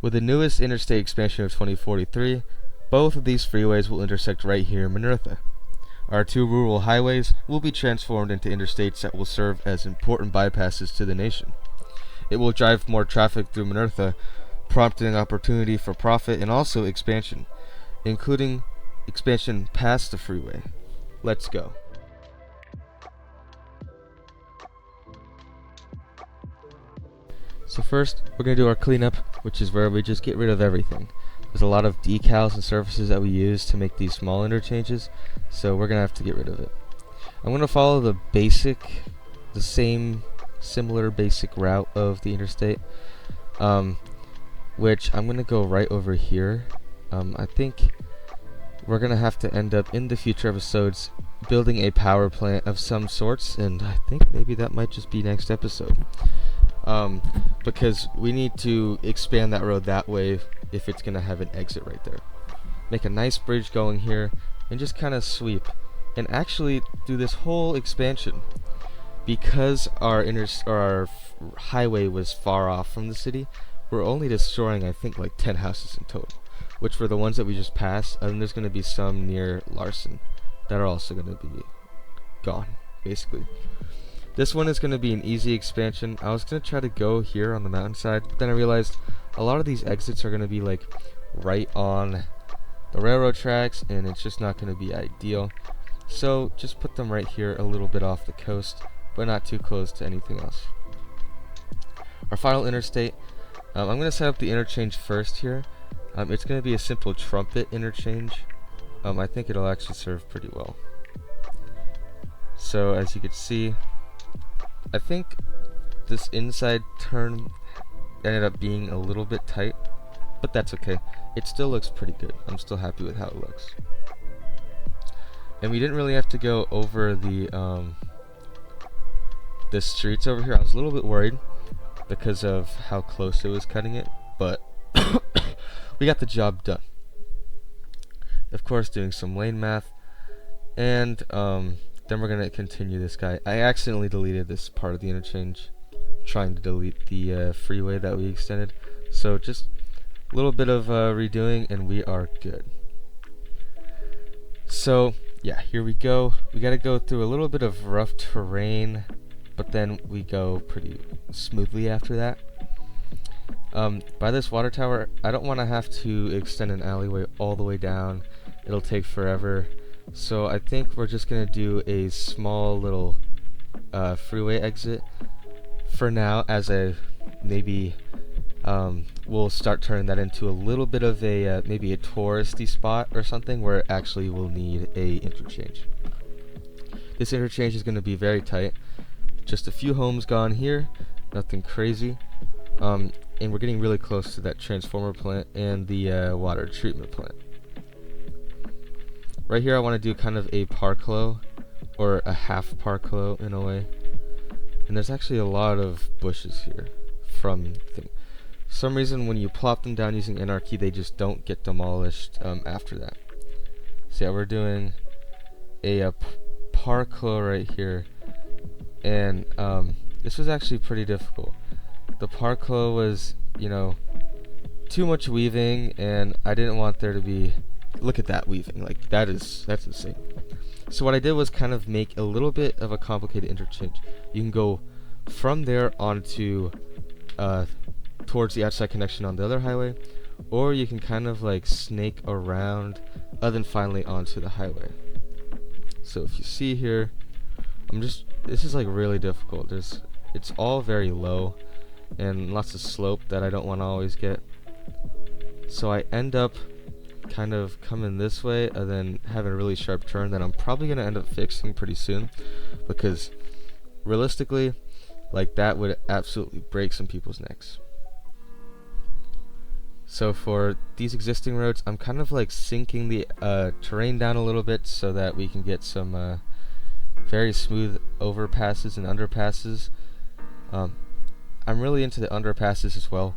With the newest interstate expansion of 2043, both of these freeways will intersect right here in Menertha. Our two rural highways will be transformed into interstates that will serve as important bypasses to the nation. It will drive more traffic through Menertha, prompting opportunity for profit and also expansion, including expansion past the freeway. Let's go. So first, we're going to do our cleanup, which is where we just get rid of everything. There's a lot of decals and surfaces that we use to make these small interchanges, so we're going to have to get rid of it. I'm going to follow the similar basic route of the interstate, which I'm going to go right over here. I think we're going to have to end up in the future episodes building a power plant of some sorts, and I think maybe that might just be next episode. Because we need to expand that road that way if it's going to have an exit right there. Make a nice bridge going here and just kind of sweep. And actually do this whole expansion. Because our highway was far off from the city, we're only destroying I think like 10 houses in total, which were the ones that we just passed, and there's going to be some near Larsson that are also going to be gone, basically. This one is going to be an easy expansion. I was going to try to go here on the mountainside, but then I realized a lot of these exits are going to be like right on the railroad tracks, and it's just not going to be ideal. So just put them right here a little bit off the coast, but not too close to anything else. Our final interstate, I'm going to set up the interchange first here. It's going to be a simple trumpet interchange. I think it'll actually serve pretty well. So as you can see, I think this inside turn ended up being a little bit tight, but that's okay. It still looks pretty good. I'm still happy with how it looks. And we didn't really have to go over the streets over here. I was a little bit worried because of how close it was cutting it, but we got the job done. Of course, doing some lane math, and then we're going to continue this guy. I accidentally deleted this part of the interchange, trying to delete the freeway that we extended. So just a little bit of redoing and we are good. So yeah, here we go. We got to go through a little bit of rough terrain, but then we go pretty smoothly after that. By this water tower, I don't want to have to extend an alleyway all the way down. It'll take forever. So I think we're just going to do a small little freeway exit for now, as a maybe we'll start turning that into a little bit of a maybe a touristy spot or something where actually we'll need a interchange. This interchange is going to be very tight. Just a few homes gone here, nothing crazy. And we're getting really close to that transformer plant and the water treatment plant. Right here I want to do kind of a parklow, or a half parklow in a way. And there's actually a lot of bushes here from for some reason when you plop them down using Anarchy, they just don't get demolished after that. So yeah, we're doing a parklow right here, and this was actually pretty difficult. The parklow was, too much weaving, and I didn't want there to be, look at that weaving, like that's insane. So what I did was kind of make a little bit of a complicated interchange. You can go from there onto towards the outside connection on the other highway, or you can kind of like snake around and then finally onto the highway. So if you see here, this is like really difficult. It's all very low and lots of slope that I don't want to always get. So I end up kind of coming this way and then having a really sharp turn that I'm probably going to end up fixing pretty soon, because realistically, like, that would absolutely break some people's necks. So for these existing roads, I'm kind of like sinking the terrain down a little bit so that we can get some very smooth overpasses and underpasses. I'm really into the underpasses as well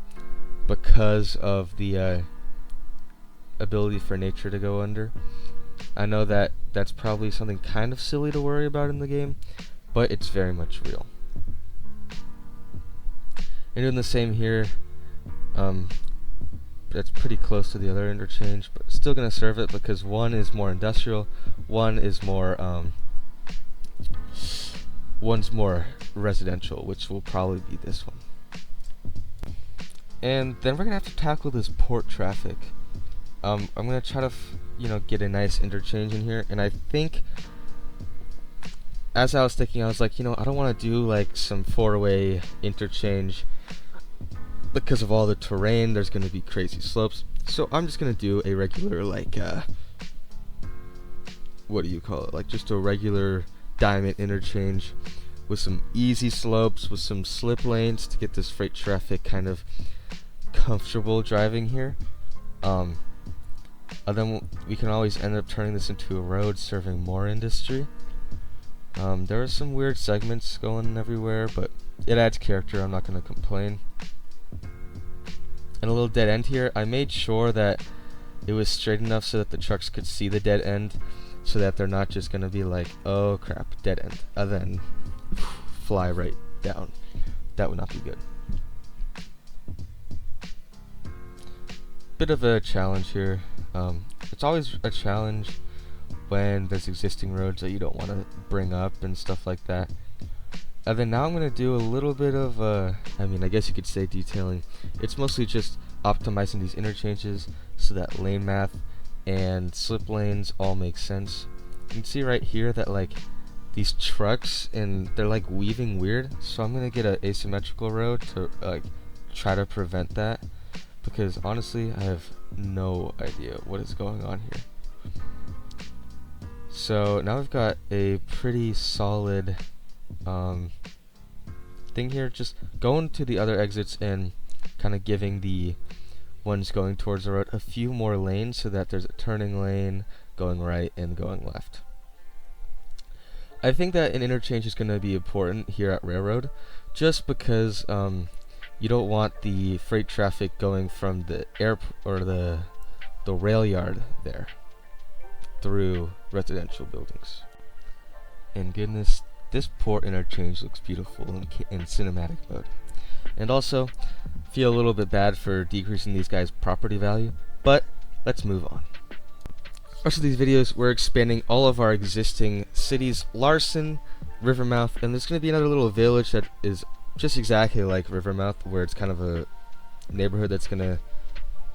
because of the ability for nature to go under. I know that that's probably something kind of silly to worry about in the game, but it's very much real. And doing the same here. that's pretty close to the other interchange, but still gonna serve it because one is more industrial, one is more one's more residential, which will probably be this one. And then we're gonna have to tackle this port traffic. I'm gonna try to get a nice interchange in here, and I think as I was thinking, I was like, I don't want to do like some four-way interchange because of all the terrain. There's gonna be crazy slopes, so I'm just gonna do a regular like what do you call it, like just a regular diamond interchange with some easy slopes, with some slip lanes to get this freight traffic kind of comfortable driving here. And then we can always end up turning this into a road serving more industry. There are some weird segments going everywhere, but it adds character. I'm not going to complain. And a little dead end here. I made sure that it was straight enough so that the trucks could see the dead end, so that they're not just going to be like, oh crap, dead end, and then fly right down. That would not be good. Bit of a challenge here. It's always a challenge when there's existing roads that you don't want to bring up and stuff like that. And then now I'm going to do a little bit of I guess you could say detailing. It's mostly just optimizing these interchanges so that lane math and slip lanes all make sense. You can see right here that like these trucks, and they're like weaving weird, so I'm going to get an asymmetrical road to like try to prevent that, because honestly I have no idea what is going on here. So now we've got a pretty solid thing here, just going to the other exits and kind of giving the ones going towards the road a few more lanes so that there's a turning lane, going right and going left. I think that an interchange is going to be important here at Railroad, just because you don't want the freight traffic going from the airport or the rail yard there through residential buildings. And goodness, this port interchange looks beautiful in cinematic mode. And also, feel a little bit bad for decreasing these guys' property value, but let's move on. Rest of these videos, we're expanding all of our existing cities, Larsson, Rivermouth, and there's going to be another little village that is just exactly like Rivermouth, where it's kind of a neighborhood that's going to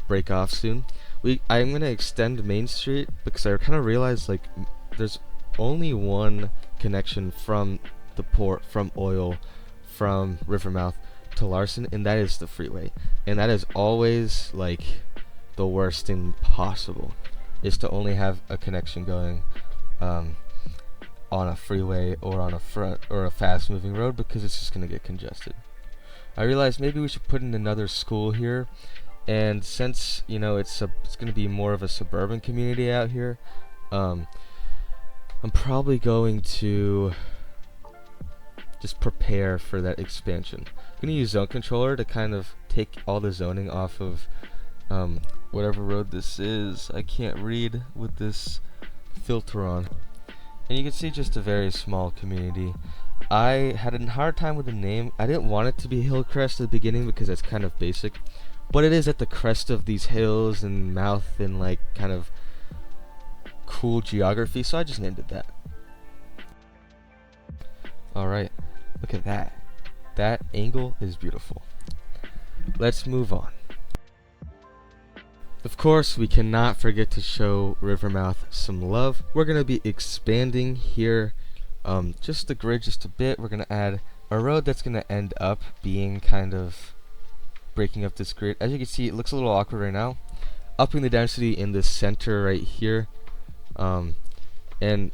break off soon. I'm going to extend Main Street because I kind of realized like there's only one connection from the port, from oil, from Rivermouth to Larsson, and that is the freeway. And that is always like the worst thing possible, is to only have a connection going on a freeway or on a fast moving road, because it's just going to get congested. I realized maybe we should put in another school here, and since it's going to be more of a suburban community out here, I'm probably going to just prepare for that expansion. I'm going to use Zone Controller to kind of take all the zoning off of whatever road this is. I can't read with this filter on. And you can see just a very small community. I had a hard time with the name. I didn't want it to be Hillcrest at the beginning because that's kind of basic, but it is at the crest of these hills and mouth and like kind of cool geography, so I just named it that. Alright, look at that. That angle is beautiful. Let's move on. Of course, we cannot forget to show Rivermouth some love. We're going to be expanding here just the grid just a bit. We're going to add a road that's going to end up being kind of breaking up this grid. As you can see, it looks a little awkward right now. Upping the density in the center right here. And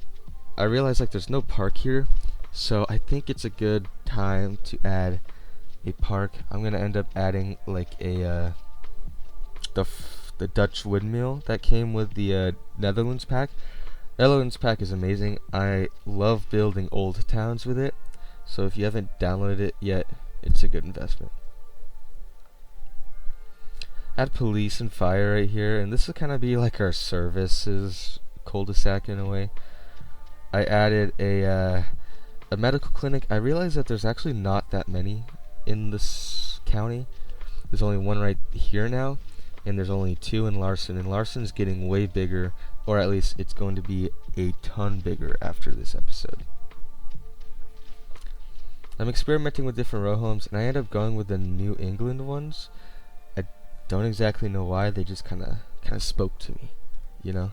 I realized like there's no park here, so I think it's a good time to add a park. I'm going to end up adding like a the Dutch windmill that came with the Netherlands pack. Netherlands pack is amazing. I love building old towns with it, so if you haven't downloaded it yet, it's a good investment. Add police and fire right here, and this will kind of be like our services cul-de-sac in a way. I added a medical clinic. I realized that there's actually not that many in this county. There's only one right here now, and there's only 2 in Larsson, and Larson's getting way bigger, or at least it's going to be a ton bigger after this episode. I'm experimenting with different row homes, and I end up going with the New England ones. I don't exactly know why, they just kind of spoke to me, you know?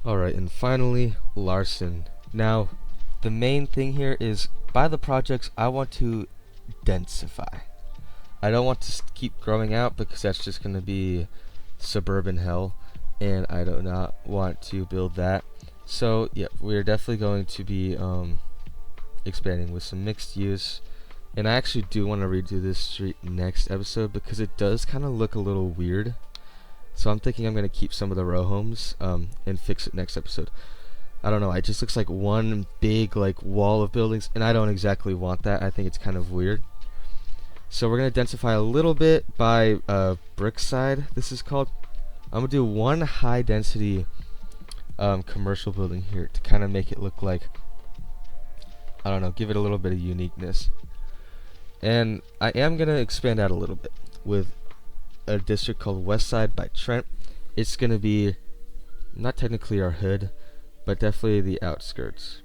Alright, and finally, Larsson. Now, the main thing here is, by the projects, I want to densify. I don't want to keep growing out because that's just going to be suburban hell, and I do not want to build that. So yeah, we're definitely going to be expanding with some mixed use, and I actually do want to redo this street next episode because it does kind of look a little weird. So I'm thinking I'm going to keep some of the row homes and fix it next episode. I don't know, it just looks like one big like wall of buildings, and I don't exactly want that. I think it's kind of weird. So we're going to densify a little bit by Brookside, this is called. I'm going to do one high density commercial building here to kind of make it look like, I don't know, give it a little bit of uniqueness. And I am going to expand out a little bit with a district called Westside by Trent. It's going to be not technically our hood, but definitely the outskirts.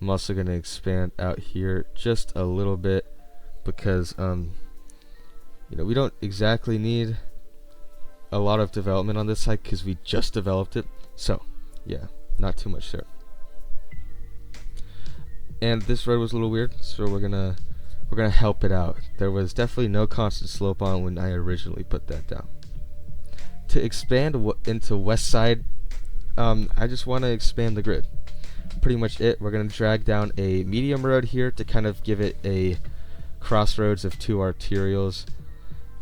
I'm also going to expand out here just a little bit because you know, we don't exactly need a lot of development on this side because we just developed it. So yeah, not too much there. And this road was a little weird, so we're gonna help it out. There was definitely no constant slope on when I originally put that down. To expand into West Side, I just want to expand the grid. Pretty much it. We're gonna drag down a medium road here to kind of give it a crossroads of 2 arterials.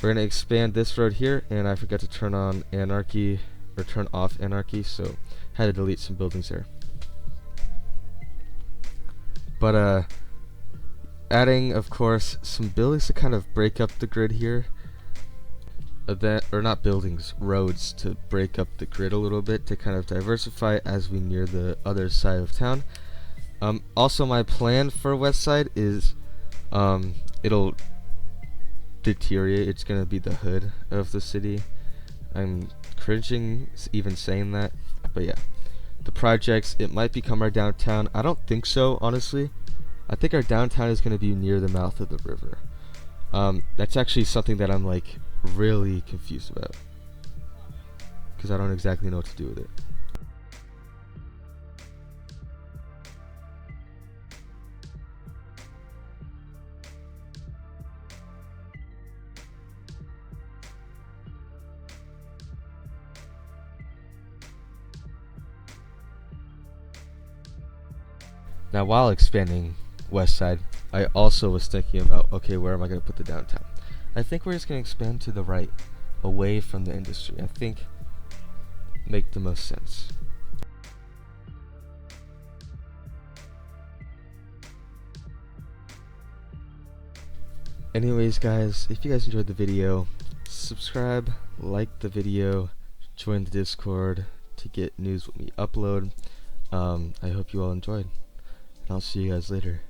We're gonna expand this road here, and I forgot to turn on anarchy or turn off anarchy, so had to delete some buildings there. But adding, of course, some buildings to kind of break up the grid here. Or not buildings, roads to break up the grid a little bit to kind of diversify as we near the other side of town. Also, my plan for West Side is it'll deteriorate. It's gonna be the hood of the city. I'm cringing even saying that, but yeah. The projects, it might become our downtown. I don't think so, honestly. I think our downtown is gonna be near the mouth of the river. That's actually something that I'm like really confused about because I don't exactly know what to do with it. Now, while expanding West Side, I also was thinking about, okay, where am I going to put the downtown? I think we're just going to expand to the right, away from the industry. I think make the most sense. Anyways, guys, if you guys enjoyed the video, subscribe, like the video, join the Discord to get news when we upload. I hope you all enjoyed, and I'll see you guys later.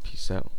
Peace out.